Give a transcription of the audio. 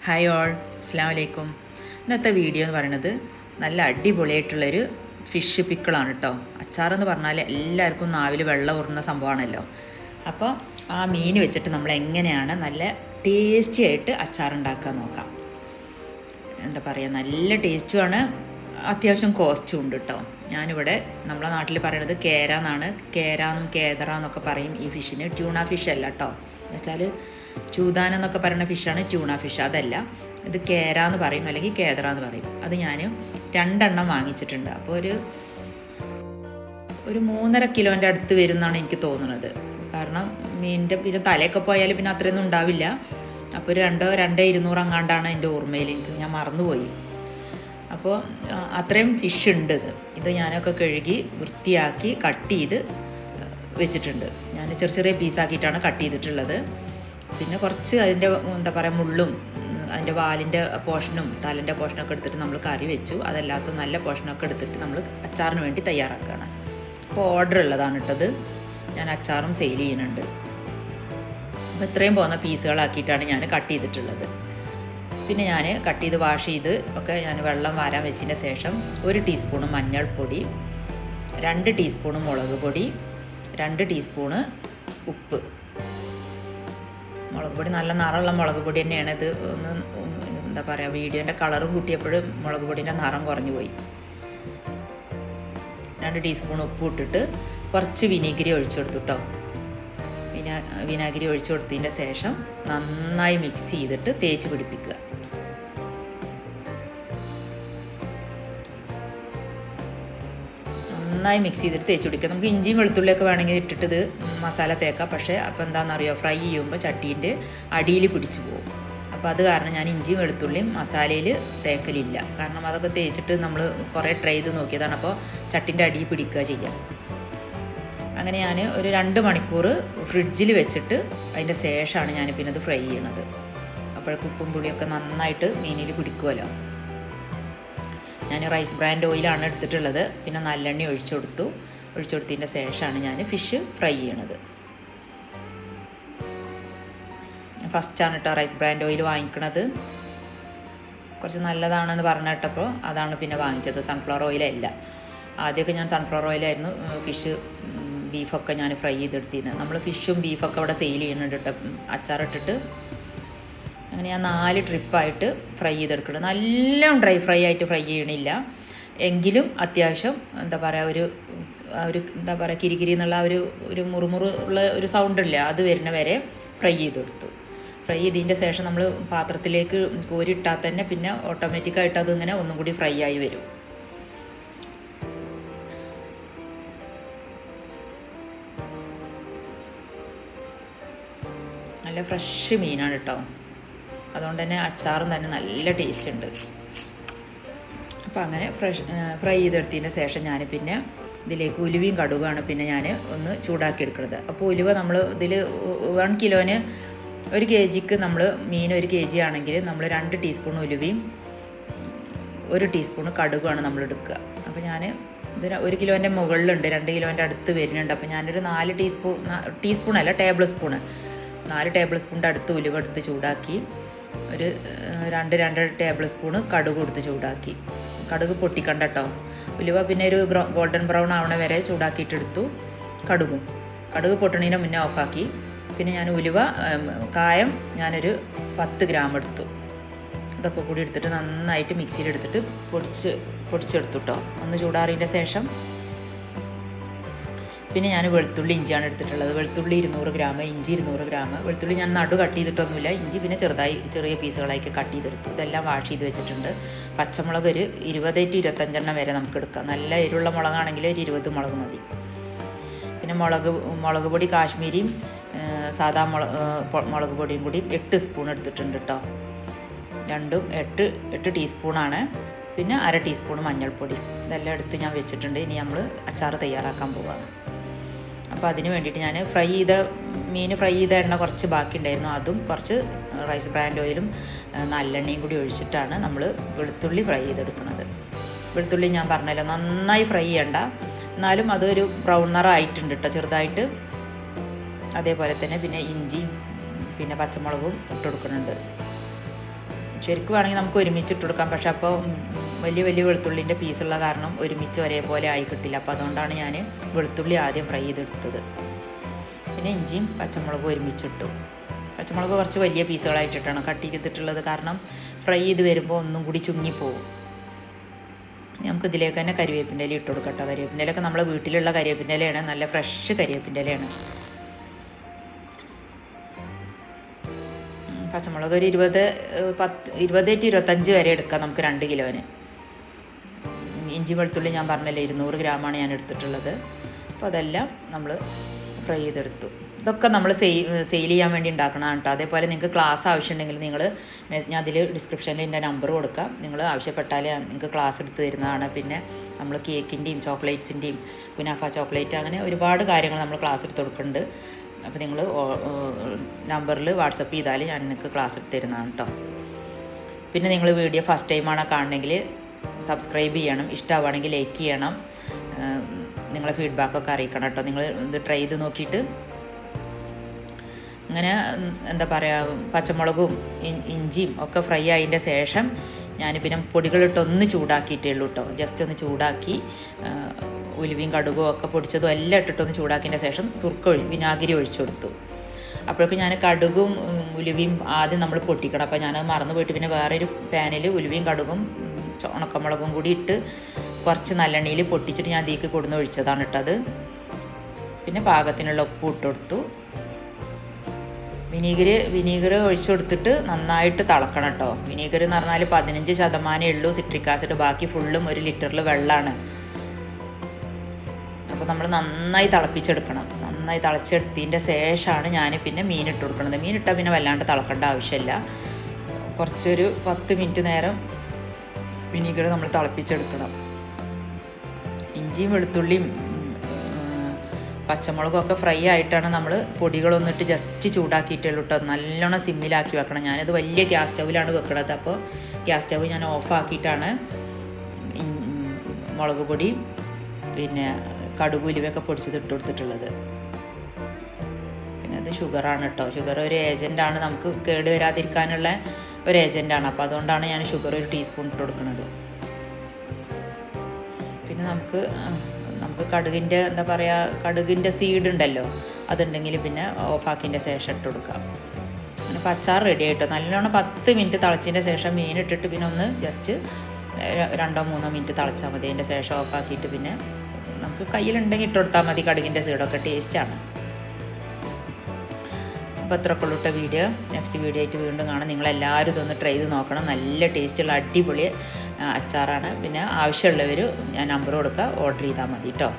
Hi all, അസ്സലാമു അലൈക്കും. ഇന്നത്തെ വീഡിയോ എന്ന് പറയുന്നത് നല്ല അടിപൊളിയായിട്ടുള്ളൊരു ഫിഷ് പിക്കിളാണ് കേട്ടോ. അച്ചാറെന്ന് പറഞ്ഞാൽ എല്ലാവർക്കും നാവിൽ വെള്ളം ഊറുന്ന സംഭവമാണല്ലോ. അപ്പോൾ ആ മീൻ വെച്ചിട്ട് നമ്മൾ എങ്ങനെയാണ് നല്ല ടേസ്റ്റി ആയിട്ട് അച്ചാറുണ്ടാക്കാൻ നോക്കാം. എന്താ പറയുക, നല്ല ടേസ്റ്റുമാണ്, അത്യാവശ്യം കോസ്റ്റും ഉണ്ട് കേട്ടോ. ഞാനിവിടെ നമ്മളെ നാട്ടിൽ പറയണത് കേര എന്നാണ്. കേരാന്നും കേദറ എന്നൊക്കെ പറയും ഈ ഫിഷിന്. ട്യൂണ ഫിഷ് അല്ല കേട്ടോ. എന്നുവെച്ചാൽ ചൂതാന എന്നൊക്കെ പറയുന്ന ഫിഷാണ് ട്യൂണ ഫിഷ്. അതല്ല, ഇത് കേര എന്ന് പറയും, അല്ലെങ്കിൽ കേദറ എന്ന് പറയും. അത് ഞാൻ 2 എണ്ണം വാങ്ങിച്ചിട്ടുണ്ട്. അപ്പോൾ ഒരു 3.5 കിലോൻ്റെ അടുത്ത് വരും എന്നാണ് എനിക്ക് തോന്നുന്നത്. കാരണം മീനിൻ്റെ പിന്നെ തലയൊക്കെ പോയാൽ പിന്നെ അത്രയൊന്നും ഉണ്ടാവില്ല. അപ്പോൾ 2-2.200 അങ്ങാണ്ടാണ് എൻ്റെ ഓർമ്മയിൽ. ഞാൻ മറന്നുപോയി. അപ്പോൾ അത്രയും ഫിഷ് ഉണ്ട്. ഇത് ഞാനൊക്കെ കഴുകി വൃത്തിയാക്കി കട്ട് ചെയ്ത് വെച്ചിട്ടുണ്ട്. ഞാൻ ചെറിയ ചെറിയ പീസാക്കിയിട്ടാണ് കട്ട് ചെയ്തിട്ടുള്ളത്. പിന്നെ കുറച്ച് അതിൻ്റെ എന്താ പറയുക, മുള്ളും അതിൻ്റെ വാലിൻ്റെ പോർഷനും തലൻ്റെ പോർഷനൊക്കെ എടുത്തിട്ട് നമ്മൾ കറി വെച്ചു. അതല്ലാത്ത നല്ല പോർഷനൊക്കെ എടുത്തിട്ട് നമ്മൾ അച്ചാറിന് വേണ്ടി തയ്യാറാക്കുകയാണ്. അപ്പോൾ ഓർഡർ ഉള്ളതാണ് ഇട്ടത്. ഞാൻ അച്ചാറും സെയിൽ ചെയ്യുന്നുണ്ട്. അപ്പോൾ ഇത്രയും പോകുന്ന പീസുകളാക്കിയിട്ടാണ് ഞാൻ കട്ട് ചെയ്തിട്ടുള്ളത്. പിന്നെ ഞാൻ കട്ട് ചെയ്ത് വാഷ് ചെയ്ത് ഒക്കെ ഞാൻ വെള്ളം വാരാൻ വെച്ചതിന് ശേഷം 1 ടീസ്പൂണ് മഞ്ഞൾപ്പൊടി, 2 ടീസ്പൂണ് മുളക് പൊടി, 2 ടീസ്പൂണ് ഉപ്പ്. മുളക് പൊടി നല്ല നിറമുള്ള മുളക് പൊടി തന്നെയാണ്. ഇത് ഒന്ന് എന്താ പറയുക, വീഡിയോൻ്റെ കളർ കൂട്ടിയപ്പോൾ മുളക് പൊടിൻ്റെ നിറം കുറഞ്ഞു പോയി. 2 ടീസ്പൂൺ ഉപ്പ് ഇട്ടിട്ട് കുറച്ച് വിനീഗിരി ഒഴിച്ചു കൊടുത്തു കേട്ടോ. വിനാഗിരി ഒഴിച്ചു കൊടുത്തതിൻ്റെ ശേഷം നന്നായി മിക്സ് ചെയ്തിട്ട് തേച്ച് പിടിപ്പിക്കുക. നന്നായി മിക്സ് ചെയ്തിട്ട് തേച്ച് പിടിക്കുക. നമുക്ക് ഇഞ്ചിയും വെളുത്തുള്ളിയൊക്കെ വേണമെങ്കിൽ ഇട്ടിട്ട് ഇത് മസാല തേക്കാം. പക്ഷേ അപ്പോൾ എന്താണെന്നറിയോ, ഫ്രൈ ചെയ്യുമ്പോൾ ചട്ടീൻ്റെ അടിയിൽ പിടിച്ചു പോകും. അപ്പോൾ അത് കാരണം ഞാൻ ഇഞ്ചിയും വെളുത്തുള്ളിയും മസാലയിൽ തേക്കലില്ല. കാരണം അതൊക്കെ തേച്ചിട്ട് നമ്മൾ കുറേ ട്രൈ ചെയ്ത് നോക്കിയതാണ്. അപ്പോൾ ചട്ടിൻ്റെ അടിയിൽ പിടിക്കുക ചെയ്യാം. അങ്ങനെ ഞാൻ ഒരു 2 മണിക്കൂർ ഫ്രിഡ്ജിൽ വെച്ചിട്ട് അതിൻ്റെ ശേഷമാണ് ഞാൻ പിന്നെ അത് ഫ്രൈ ചെയ്യണത്. അപ്പോഴേക്കും ഉപ്പും പുളിയൊക്കെ നന്നായിട്ട് മീനിൽ പിടിക്കുമല്ലോ. ഞാൻ റൈസ് ബ്രാൻഡ് ഓയിലാണ് എടുത്തിട്ടുള്ളത്. പിന്നെ നല്ലെണ്ണ ഒഴിച്ചു കൊടുത്തതിൻ്റെ ശേഷമാണ് ഞാൻ ഫിഷ് ഫ്രൈ ചെയ്യണത്. ഫസ്റ്റാണ് കേട്ടോ റൈസ് ബ്രാൻഡ് ഓയിൽ വാങ്ങിക്കണത്. കുറച്ച് നല്ലതാണെന്ന് പറഞ്ഞിട്ടപ്പോൾ അതാണ് പിന്നെ വാങ്ങിച്ചത്. സൺഫ്ലവർ ഓയിലല്ല. ആദ്യമൊക്കെ ഞാൻ സൺഫ്ലവർ ഓയിലായിരുന്നു ഫിഷ് ബീഫൊക്കെ ഞാൻ ഫ്രൈ ചെയ്തെടുത്തിരുന്നത്. നമ്മൾ ഫിഷും ബീഫൊക്കെ അവിടെ സെയിൽ ചെയ്യുന്നുണ്ട് കേട്ടോ, അച്ചാറിട്ടിട്ട്. അങ്ങനെ ഞാൻ 4 ട്രിപ്പായിട്ട് ഫ്രൈ ചെയ്തെടുക്കണം. നല്ലോണം ഡ്രൈ ഫ്രൈ ആയിട്ട് ഫ്രൈ ചെയ്യണില്ല, എങ്കിലും അത്യാവശ്യം എന്താ പറയുക, ഒരു എന്താ പറയുക, കിരികിരി എന്നുള്ള ഒരു മുറുമുറു ഉള്ള ഒരു സൗണ്ട് ഇല്ല, അത് വരുന്ന വരെ ഫ്രൈ ചെയ്തെടുത്തു. ഫ്രൈ ചെയ്തതിൻ്റെ ശേഷം നമ്മൾ പാത്രത്തിലേക്ക് കോരിയിട്ടാൽ തന്നെ പിന്നെ ഓട്ടോമാറ്റിക്കായിട്ട് അതിങ്ങനെ ഒന്നും കൂടി ഫ്രൈ ആയി വരും. നല്ല ഫ്രഷ് മീനാണ് കേട്ടോ. അതുകൊണ്ട് തന്നെ അച്ചാറും തന്നെ നല്ല ടേസ്റ്റ് ഉണ്ട്. അപ്പോൾ അങ്ങനെ ഫ്രൈ ചെയ്തെടുത്തതിന് ശേഷം ഞാൻ പിന്നെ ഇതിലേക്ക് ഉലുവയും കടുകാണ് പിന്നെ ഞാൻ ഒന്ന് ചൂടാക്കി എടുക്കുന്നത്. അപ്പോൾ ഉലുവ നമ്മൾ ഇതിൽ 1 കിലോന് 1 kgക്ക് നമ്മൾ മീൻ 1 kg ആണെങ്കിൽ നമ്മൾ 2 ടീസ്പൂൺ ഉലുവയും 1 ടീസ്പൂൺ കടുകാണ് നമ്മൾ എടുക്കുക. അപ്പോൾ ഞാൻ ഇത് 1 കിലോൻ്റെ മുകളിലുണ്ട്, 2 കിലോൻ്റെ അടുത്ത് വരുന്നുണ്ട്. അപ്പോൾ ഞാനൊരു 4 ടീസ്പൂണല്ല, ടേബിൾ സ്പൂണ്, 4 ടേബിൾ സ്പൂണിൻ്റെ അടുത്ത് ഉലുവ എടുത്ത് ചൂടാക്കി. ഒരു 2 ടേബിൾ സ്പൂണ് കടുക് കൊടുത്ത് ചൂടാക്കി. കടുക് പൊട്ടിക്കണ്ട കേട്ടോ. ഉലുവ പിന്നെ ഒരു ഗോൾഡൻ ബ്രൗൺ ആവണ വരെ ചൂടാക്കിയിട്ടെടുത്തു. കടുക് പൊട്ടണീനെ മുന്നേ ഓഫാക്കി. പിന്നെ ഞാൻ കായം ഞാനൊരു 10 ഗ്രാം എടുത്തു. ഇതൊക്കെ കൂടി എടുത്തിട്ട് നന്നായിട്ട് മിക്സിയിലെടുത്തിട്ട് പൊടിച്ചെടുത്തു കേട്ടോ. ഒന്ന് ചൂടാറിയതിൻ്റെ ശേഷം പിന്നെ ഞാൻ വെളുത്തുള്ളി ഇഞ്ചിയാണ് എടുത്തിട്ടുള്ളത്. വെളുത്തുള്ളി 200 ഗ്രാം, ഇഞ്ചി 200 ഗ്രാം. വെളുത്തുള്ളി ഞാൻ നടു കട്ട് ചെയ്തിട്ടൊന്നുമില്ല. ഇഞ്ചി പിന്നെ ചെറിയ പീസുകളായിട്ട് കട്ട് ചെയ്തെടുത്തു. ഇതെല്ലാം വാഷ് ചെയ്ത് വെച്ചിട്ടുണ്ട്. പച്ചമുളക് ഒരു 20-25 വരെ നമുക്ക് എടുക്കാം. നല്ല എരിവുള്ള മുളകാണെങ്കിൽ ഒരു 20 മുളക് മതി. പിന്നെ മുളക് പൊടി കാശ്മീരിയും സാദാ മുളക് പൊടിയും കൂടി 8 സ്പൂൺ എടുത്തിട്ടുണ്ട് കേട്ടോ. രണ്ടും 8 ടീസ്പൂണാണ്. പിന്നെ 1/2 ടീസ്പൂൺ മഞ്ഞൾപ്പൊടി. ഇതെല്ലാം എടുത്ത് ഞാൻ വെച്ചിട്ടുണ്ട്. ഇനി നമ്മൾ അച്ചാർ തയ്യാറാക്കാൻ പോവുകയാണ്. അപ്പോൾ അതിന് വേണ്ടിയിട്ട് ഞാൻ മീൻ ഫ്രൈ ചെയ്ത എണ്ണ കുറച്ച് ബാക്കി ഉണ്ടായിരുന്നു. അതും കുറച്ച് റൈസ് ബ്രാൻഡ് ഓയിലും നല്ലെണ്ണയും കൂടി ഒഴിച്ചിട്ടാണ് നമ്മൾ വെളുത്തുള്ളി ഫ്രൈ ചെയ്തെടുക്കുന്നത്. വെളുത്തുള്ളി ഞാൻ പറഞ്ഞല്ലോ, നന്നായി ഫ്രൈ ചെയ്യണ്ട, എന്നാലും അതൊരു ബ്രൗൺ നിറമായിട്ടുണ്ട് കേട്ടോ ചെറുതായിട്ട്. അതേപോലെ തന്നെ പിന്നെ ഇഞ്ചിയും പിന്നെ പച്ചമുളകും ഇട്ട് കൊടുക്കുന്നുണ്ട്. ശരിക്കും വേണമെങ്കിൽ നമുക്ക് ഒരുമിച്ച് ഇട്ട് കൊടുക്കാം. പക്ഷെ അപ്പോൾ വലിയ വലിയ വെളുത്തുള്ളിൻ്റെ പീസുള്ള കാരണം ഒരുമിച്ച് ഒരേപോലെ ആയി കിട്ടില്ല. അപ്പോൾ അതുകൊണ്ടാണ് ഞാൻ വെളുത്തുള്ളി ആദ്യം ഫ്രൈ ചെയ്തെടുത്തത്. പിന്നെ ഇഞ്ചിയും പച്ചമുളകും ഒരുമിച്ചിട്ടു. പച്ചമുളക് കുറച്ച് വലിയ പീസുകളായിട്ടിട്ടാണ് കട്ട് ചെയ്തിട്ടുള്ളത്, കാരണം ഫ്രൈ ചെയ്ത് വരുമ്പോൾ ഒന്നും കൂടി ചുങ്ങിപ്പോവും. നമുക്ക് ഇതിലേക്ക് തന്നെ കരിവേപ്പിൻ്റെ ഇല ഇട്ട് കൊടുക്കാം കേട്ടോ. കരിവേപ്പിൻ്റെ ഇലയൊക്കെ നമ്മളെ വീട്ടിലുള്ള കരിവേപ്പിൻ്റെ ഇലയാണ്, നല്ല ഫ്രഷ് കരിവേപ്പിൻ്റെ ഇലയാണ്. പച്ചമുളക് ഒരു 20 to 25 വരെ എടുക്കാം നമുക്ക് 2 കിലോന്. ഇഞ്ചി വെളുത്തുള്ളി ഞാൻ പറഞ്ഞല്ലോ 200 ഗ്രാമാണ് ഞാൻ എടുത്തിട്ടുള്ളത്. അപ്പോൾ അതെല്ലാം നമ്മൾ ഫ്രൈ ചെയ്തെടുത്തു. ഇതൊക്കെ നമ്മൾ സെയിൽ ചെയ്യാൻ വേണ്ടി ഉണ്ടാക്കണതാണ് കേട്ടോ. അതേപോലെ നിങ്ങൾക്ക് ക്ലാസ് ആവശ്യമുണ്ടെങ്കിൽ നിങ്ങൾ ഞാൻ അതിൽ ഡിസ്ക്രിപ്ഷനിൽ എൻ്റെ നമ്പർ കൊടുക്കാം. നിങ്ങൾ ആവശ്യപ്പെട്ടാൽ നിങ്ങൾക്ക് ക്ലാസ് എടുത്ത് തരുന്നതാണ്. പിന്നെ നമ്മൾ കേക്കിൻ്റെയും ചോക്ലേറ്റ്സിൻ്റെയും കുനാഫ ചോക്ലേറ്റ് അങ്ങനെ ഒരുപാട് കാര്യങ്ങൾ നമ്മൾ ക്ലാസ് എടുത്ത് കൊടുക്കുന്നുണ്ട്. അപ്പോൾ നിങ്ങൾ നമ്പറിൽ വാട്സപ്പ് ചെയ്താൽ ഞാൻ നിങ്ങൾക്ക് ക്ലാസ് എടുത്ത് തരുന്നതാണ് കേട്ടോ. പിന്നെ നിങ്ങൾ വീഡിയോ ഫസ്റ്റ് ടൈമാണ് കാണണമെങ്കിൽ സബ്സ്ക്രൈബ് ചെയ്യണം, ഇഷ്ടമാവുകയാണെങ്കിൽ ലൈക്ക് ചെയ്യണം, നിങ്ങളെ ഫീഡ്ബാക്കൊക്കെ അറിയിക്കണം കേട്ടോ. നിങ്ങൾ ഇത് ട്രൈ ചെയ്ത് നോക്കിയിട്ട് അങ്ങനെ എന്താ പറയുക, പച്ചമുളകും ഇഞ്ചിയും ഒക്കെ ഫ്രൈ ആയതിൻ്റെ ശേഷം ഞാൻ പിന്നെ പൊടികളിട്ടൊന്ന് ചൂടാക്കിയിട്ടേ ഉള്ളൂ കേട്ടോ. ജസ്റ്റ് ഒന്ന് ചൂടാക്കി ഉലുവയും കടുകും ഒക്കെ പൊടിച്ചതും എല്ലാം ഇട്ടിട്ടൊന്ന് ചൂടാക്കിയതിൻ്റെ ശേഷം വിനാഗിരി ഒഴിച്ചു കൊടുത്തു. അപ്പോഴേക്കും ഞാൻ കടുകും ഉലുവയും ആദ്യം നമ്മൾ പൊട്ടിക്കണം. അപ്പോൾ ഞാനത് മറന്നു പോയിട്ട് പിന്നെ വേറൊരു പാനിൽ ഉലുവയും കടുകും ഉണക്കമുളകും കൂടി ഇട്ട് കുറച്ച് നല്ലെണ്ണയിൽ പൊട്ടിച്ചിട്ട് ഞാൻ അതിലേക്ക് കൊടുന്ന് ഒഴിച്ചതാണ് ഇട്ടത്. പിന്നെ പാകത്തിനുള്ള ഉപ്പ് ഇട്ട് കൊടുത്തു. വിനീഗർ ഒഴിച്ചു കൊടുത്തിട്ട് നന്നായിട്ട് തിളക്കണം കേട്ടോ. വിനീഗർ എന്ന് പറഞ്ഞാൽ 15% ഉള്ളൂ സിട്രിക് ആസിഡ്, ബാക്കി ഫുള്ളും 1 ലിറ്ററിൽ വെള്ളമാണ്. അപ്പോൾ നമ്മൾ നന്നായി തിളപ്പിച്ചെടുക്കണം. നന്നായി തിളച്ചെടുത്തതിൻ്റെ ശേഷമാണ് ഞാൻ പിന്നെ മീനിട്ട് കൊടുക്കുന്നത്. മീനിട്ടാൽ പിന്നെ വല്ലാണ്ട് തിളക്കേണ്ട ആവശ്യമില്ല. കുറച്ചൊരു 10 മിനിറ്റ് നേരം വിനീഗർ നമ്മൾ തിളപ്പിച്ചെടുക്കണം. ഇഞ്ചിയും വെളുത്തുള്ളിയും പച്ചമുളകും ഒക്കെ ഫ്രൈ ആയിട്ടാണ് നമ്മൾ പൊടികളൊന്നിട്ട് ജസ്റ്റ് ചൂടാക്കിയിട്ടുള്ളൂ കേട്ടോ. നല്ലോണം സിമ്മിലാക്കി വെക്കണം. ഞാനത് വലിയ ഗ്യാസ് സ്റ്റൗവിലാണ് വെക്കണത്. അപ്പോൾ ഗ്യാസ് സ്റ്റൗവ് ഞാൻ ഓഫാക്കിയിട്ടാണ് മുളക് പൊടി പിന്നെ കടുക് ഉലുവയൊക്കെ പൊടിച്ചത് ഇട്ട് കൊടുത്തിട്ടുള്ളത്. പിന്നെ അത് ഷുഗറാണ് കേട്ടോ. ഷുഗർ ഒരു ഏജൻറ്റാണ്, നമുക്ക് കേട് വരാതിരിക്കാനുള്ള ഒരു ഏജൻറ്റാണ്. അപ്പോൾ അതുകൊണ്ടാണ് ഞാൻ ഷുഗർ 1 ടീസ്പൂൺ ഇട്ട് കൊടുക്കുന്നത്. പിന്നെ നമുക്ക് കടുകിൻ്റെ എന്താ പറയുക, കടുകിൻ്റെ സീഡ് ഉണ്ടല്ലോ, അതുണ്ടെങ്കിൽ പിന്നെ ഓഫാക്കിൻ്റെ ശേഷം ഇട്ട് കൊടുക്കാം. അങ്ങനെ അച്ചാർ റെഡി ആയിട്ടോ. നല്ലോണം 10 മിനിറ്റ് തിളച്ചതിൻ്റെ ശേഷം മീൻ ഇട്ടിട്ട് പിന്നെ ഒന്ന് ജസ്റ്റ് 2-3 മിനിറ്റ് തിളച്ചാൽ മതി. അതിൻ്റെ ശേഷം ഓഫാക്കിയിട്ട് പിന്നെ നമുക്ക് കയ്യിലുണ്ടെങ്കിൽ ഇട്ട് കൊടുത്താൽ മതി. കടുകിൻ്റെ സീഡൊക്കെ ടേസ്റ്റാണ്. അപ്പോൾ അത്രയൊക്കെ ഉള്ളൂ കേട്ടോ വീഡിയോ. നെക്സ്റ്റ് വീഡിയോ ആയിട്ട് വീണ്ടും കാണാം. നിങ്ങളെല്ലാവരും ഇതൊന്ന് ട്രൈ ചെയ്ത് നോക്കണം. നല്ല ടേസ്റ്റുള്ള അടിപൊളി അച്ചാറാണ്. പിന്നെ ആവശ്യമുള്ളവർ ഞാൻ നമ്പർ കൊടുക്കുക, ഓർഡർ ചെയ്താൽ മതി കേട്ടോ.